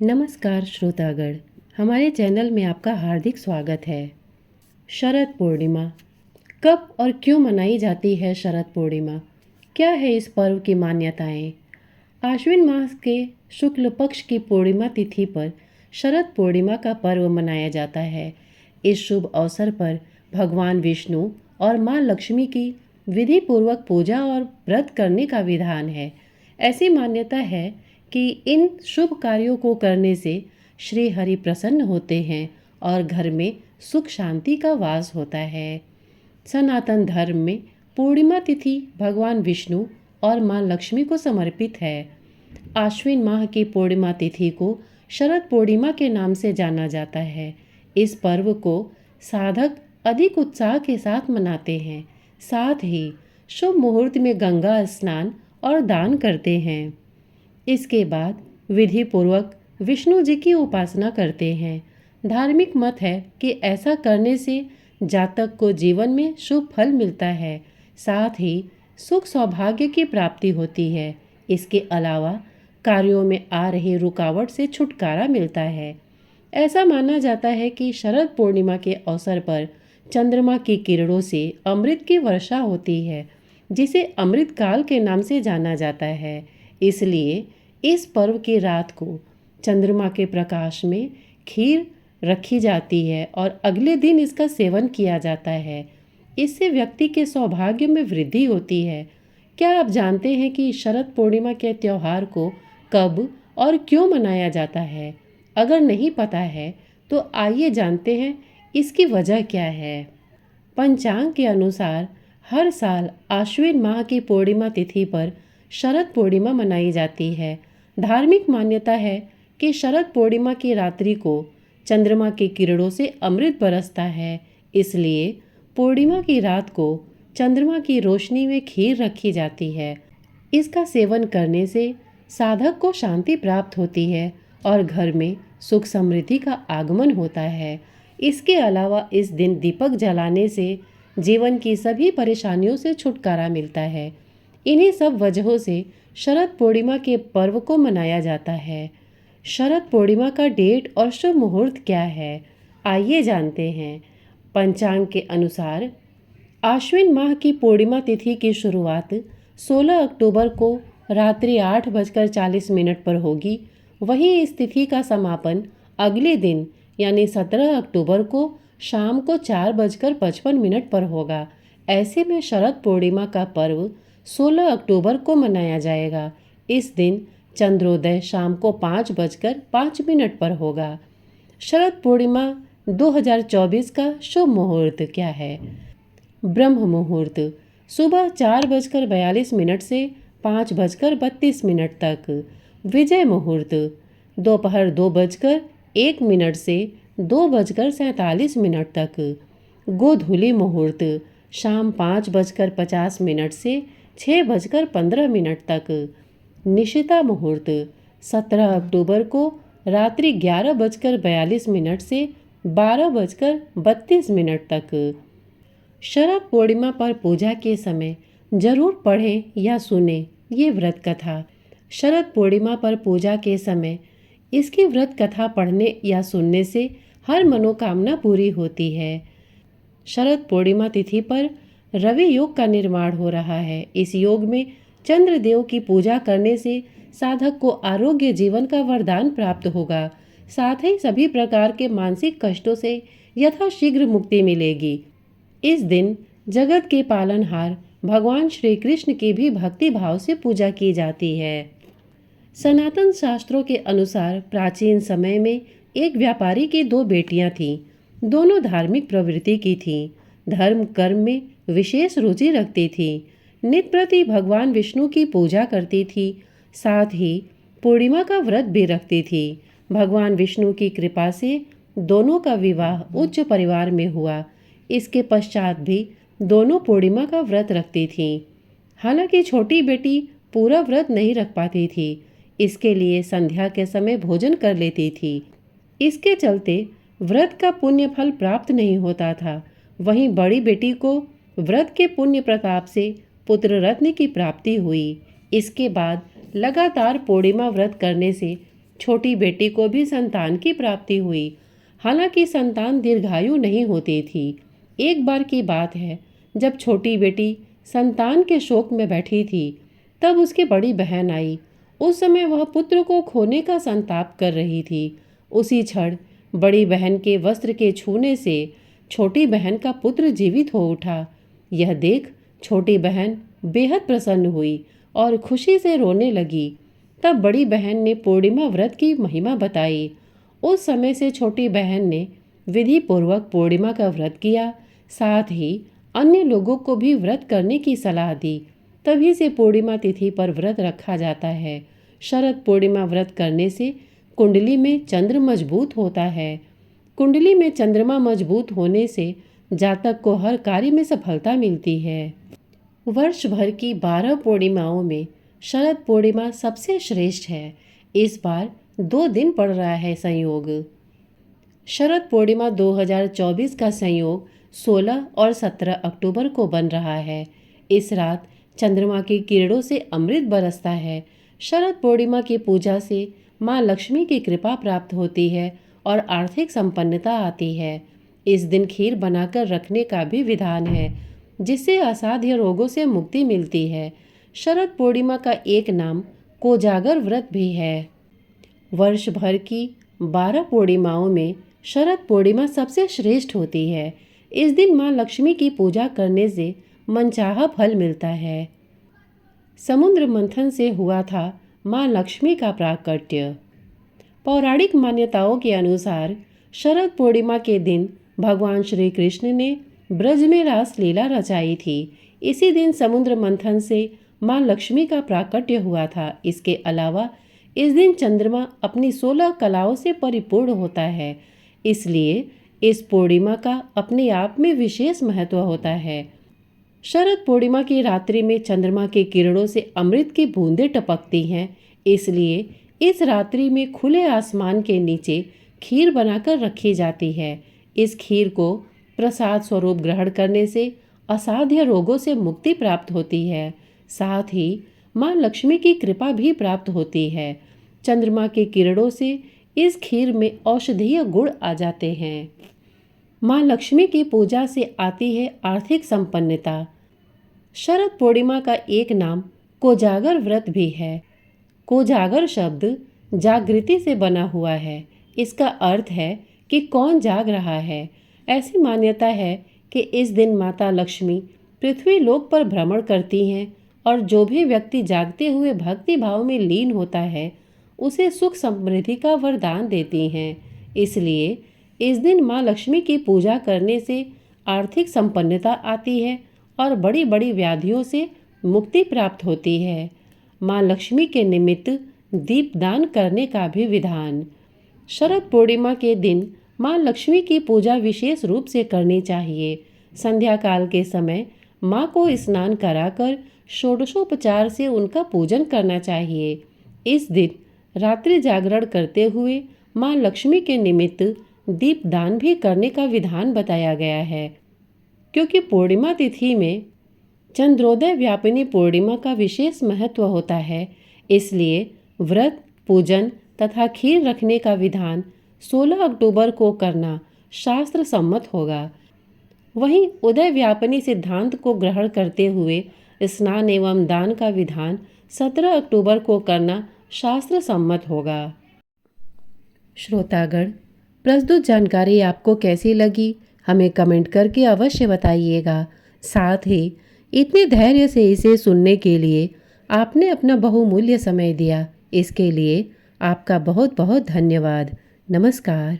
नमस्कार श्रोतागण, हमारे चैनल में आपका हार्दिक स्वागत है। शरद पूर्णिमा कब और क्यों मनाई जाती है? शरद पूर्णिमा क्या है इस पर्व की मान्यताएं? आश्विन मास के शुक्ल पक्ष की पूर्णिमा तिथि पर शरद पूर्णिमा का पर्व मनाया जाता है। इस शुभ अवसर पर भगवान विष्णु और माँ लक्ष्मी की विधि पूर्वक पूजा और व्रत करने का विधान है। ऐसी मान्यता है कि इन शुभ कार्यों को करने से श्री हरि प्रसन्न होते हैं और घर में सुख शांति का वास होता है। सनातन धर्म में पूर्णिमा तिथि भगवान विष्णु और माँ लक्ष्मी को समर्पित है। आश्विन माह की पूर्णिमा तिथि को शरद पूर्णिमा के नाम से जाना जाता है। इस पर्व को साधक अधिक उत्साह के साथ मनाते हैं। साथ ही शुभ मुहूर्त में गंगा स्नान और दान करते हैं। इसके बाद विधि पूर्वक विष्णु जी की उपासना करते हैं। धार्मिक मत है कि ऐसा करने से जातक को जीवन में शुभ फल मिलता है, साथ ही सुख सौभाग्य की प्राप्ति होती है। इसके अलावा कार्यों में आ रही रुकावट से छुटकारा मिलता है। ऐसा माना जाता है कि शरद पूर्णिमा के अवसर पर चंद्रमा की किरणों से अमृत की वर्षा होती है, जिसे अमृत काल के नाम से जाना जाता है। इसलिए इस पर्व की रात को चंद्रमा के प्रकाश में खीर रखी जाती है और अगले दिन इसका सेवन किया जाता है। इससे व्यक्ति के सौभाग्य में वृद्धि होती है। क्या आप जानते हैं कि शरद पूर्णिमा के त्यौहार को कब और क्यों मनाया जाता है? अगर नहीं पता है तो आइए जानते हैं इसकी वजह क्या है। पंचांग के अनुसार हर साल आश्विन माह की पूर्णिमा तिथि पर शरद पूर्णिमा मनाई जाती है। धार्मिक मान्यता है कि शरद पूर्णिमा की रात्रि को चंद्रमा की किरणों से अमृत बरसता है। इसलिए पूर्णिमा की रात को चंद्रमा की रोशनी में खीर रखी जाती है। इसका सेवन करने से साधक को शांति प्राप्त होती है और घर में सुख समृद्धि का आगमन होता है। इसके अलावा इस दिन दीपक जलाने से जीवन की सभी परेशानियों से छुटकारा मिलता है। इन्हीं सब वजहों से शरद पूर्णिमा के पर्व को मनाया जाता है। शरद पूर्णिमा का डेट और शुभ मुहूर्त क्या है, आइए जानते हैं। पंचांग के अनुसार आश्विन माह की पूर्णिमा तिथि की शुरुआत 16 अक्टूबर को रात्रि 8:40 पर होगी। वहीं इस तिथि का समापन अगले दिन यानी 17 अक्टूबर को शाम को 4:55 पर होगा। ऐसे में शरद पूर्णिमा का पर्व 16 अक्टूबर को मनाया जाएगा। इस दिन चंद्रोदय शाम को 5:05 पर होगा। शरद पूर्णिमा 2024 का शुभ मुहूर्त क्या है? ब्रह्म मुहूर्त सुबह 4:42 से 5:32 तक। विजय मुहूर्त दोपहर 2:01 से 2:47 तक। गोधूली मुहूर्त शाम 5:50 से 6:15 तक। निशिता मुहूर्त 17 अक्टूबर को रात्रि 11:42 से 12:32 तक। शरद पूर्णिमा पर पूजा के समय जरूर पढ़ें या सुने ये व्रत कथा। शरद पूर्णिमा पर पूजा के समय इसकी व्रत कथा पढ़ने या सुनने से हर मनोकामना पूरी होती है। शरद पूर्णिमा तिथि पर रवि योग का निर्माण हो रहा है। इस योग में चंद्रदेव की पूजा करने से साधक को आरोग्य जीवन का वरदान प्राप्त होगा। साथ ही सभी प्रकार के मानसिक कष्टों से यथाशीघ्र मुक्ति मिलेगी। इस दिन जगत के पालनहार भगवान श्री कृष्ण की भी भक्ति भाव से पूजा की जाती है। सनातन शास्त्रों के अनुसार प्राचीन समय में एक व्यापारी की दो बेटियां थीं। दोनों धार्मिक प्रवृत्ति की थीं। धर्म कर्म में विशेष रुचि रखती थीं। नित्य प्रति भगवान विष्णु की पूजा करती थी। साथ ही पूर्णिमा का व्रत भी रखती थी। भगवान विष्णु की कृपा से दोनों का विवाह उच्च परिवार में हुआ। इसके पश्चात भी दोनों पूर्णिमा का व्रत रखती थीं। हालांकि छोटी बेटी पूरा व्रत नहीं रख पाती थी। इसके लिए संध्या के समय भोजन कर लेती थी। इसके चलते व्रत का पुण्य फल प्राप्त नहीं होता था। वहीं बड़ी बेटी को व्रत के पुण्य प्रताप से पुत्र रत्न की प्राप्ति हुई। इसके बाद लगातार पूर्णिमा व्रत करने से छोटी बेटी को भी संतान की प्राप्ति हुई। हालांकि संतान दीर्घायु नहीं होती थी। एक बार की बात है, जब छोटी बेटी संतान के शोक में बैठी थी, तब उसकी बड़ी बहन आई। उस समय वह पुत्र को खोने का संताप कर रही थी। उसी क्षण बड़ी बहन के वस्त्र के छूने से छोटी बहन का पुत्र जीवित हो उठा। यह देख छोटी बहन बेहद प्रसन्न हुई और खुशी से रोने लगी। तब बड़ी बहन ने पूर्णिमा व्रत की महिमा बताई। उस समय से छोटी बहन ने विधि पूर्वक पूर्णिमा का व्रत किया, साथ ही अन्य लोगों को भी व्रत करने की सलाह दी। तभी से पूर्णिमा तिथि पर व्रत रखा जाता है। शरद पूर्णिमा व्रत करने से कुंडली में चंद्र मजबूत होता है। कुंडली में चंद्रमा मजबूत होने से जातक को हर कार्य में सफलता मिलती है। वर्ष भर की 12 पूर्णिमाओं में शरद पूर्णिमा सबसे श्रेष्ठ है। इस बार 2 दिन पड़ रहा है संयोग। शरद पूर्णिमा 2024 का संयोग 16 और 17 अक्टूबर को बन रहा है। इस रात चंद्रमा की किरणों से अमृत बरसता है। शरद पूर्णिमा की पूजा से माँ लक्ष्मी की कृपा प्राप्त होती है और आर्थिक संपन्नता आती है। इस दिन खीर बनाकर रखने का भी विधान है, जिससे असाध्य रोगों से मुक्ति मिलती है। शरद पूर्णिमा का एक नाम कोजागर व्रत भी है। वर्ष भर की 12 पूर्णिमाओं में शरद पूर्णिमा सबसे श्रेष्ठ होती है। इस दिन माँ लक्ष्मी की पूजा करने से मनचाहा फल मिलता है। समुद्र मंथन से हुआ था माँ लक्ष्मी का प्राकट्य। पौराणिक मान्यताओं के अनुसार शरद पूर्णिमा के दिन भगवान श्री कृष्ण ने ब्रज में रास लीला रचाई थी। इसी दिन समुद्र मंथन से माँ लक्ष्मी का प्राकट्य हुआ था। इसके अलावा इस दिन चंद्रमा अपनी 16 कलाओं से परिपूर्ण होता है, इसलिए इस पूर्णिमा का अपने आप में विशेष महत्व होता है। शरद पूर्णिमा की रात्रि में चंद्रमा की किरणों से अमृत की बूंदें टपकती हैं, इसलिए इस रात्रि में खुले आसमान के नीचे खीर बनाकर रखी जाती है। इस खीर को प्रसाद स्वरूप ग्रहण करने से असाध्य रोगों से मुक्ति प्राप्त होती है। साथ ही माँ लक्ष्मी की कृपा भी प्राप्त होती है। चंद्रमा की किरणों से इस खीर में औषधीय गुण आ जाते हैं। माँ लक्ष्मी की पूजा से आती है आर्थिक संपन्नता। शरद पूर्णिमा का एक नाम कोजागर व्रत भी है। कोजागर शब्द जागृति से बना हुआ है। इसका अर्थ है कि कौन जाग रहा है। ऐसी मान्यता है कि इस दिन माता लक्ष्मी पृथ्वी लोक पर भ्रमण करती हैं और जो भी व्यक्ति जागते हुए भक्ति भाव में लीन होता है, उसे सुख समृद्धि का वरदान देती हैं। इसलिए इस दिन माँ लक्ष्मी की पूजा करने से आर्थिक संपन्नता आती है और बड़ी बड़ी व्याधियों से मुक्ति प्राप्त होती है। माँ लक्ष्मी के निमित्त दीपदान करने का भी विधान। शरद पूर्णिमा के दिन माँ लक्ष्मी की पूजा विशेष रूप से करनी चाहिए। संध्या काल के समय माँ को स्नान कराकर षोडशोपचार से उनका पूजन करना चाहिए। इस दिन रात्रि जागरण करते हुए माँ लक्ष्मी के निमित्त दीपदान भी करने का विधान बताया गया है। क्योंकि पूर्णिमा तिथि में चंद्रोदय व्यापिनी पूर्णिमा का विशेष महत्व होता है, इसलिए व्रत, पूजन तथा खीर रखने का विधान 16 अक्टूबर को करना शास्त्र सम्मत होगा। वहीं उदय व्यापनी सिद्धांत को ग्रहण करते हुए स्नान एवं दान का विधान 17 अक्टूबर को करना शास्त्र सम्मत होगा। श्रोतागण, प्रस्तुत जानकारी आपको कैसी लगी, हमें कमेंट करके अवश्य बताइएगा। साथ ही इतने धैर्य से इसे सुनने के लिए आपने अपना बहुमूल्य समय दिया, इसके लिए आपका बहुत बहुत धन्यवाद। नमस्कार।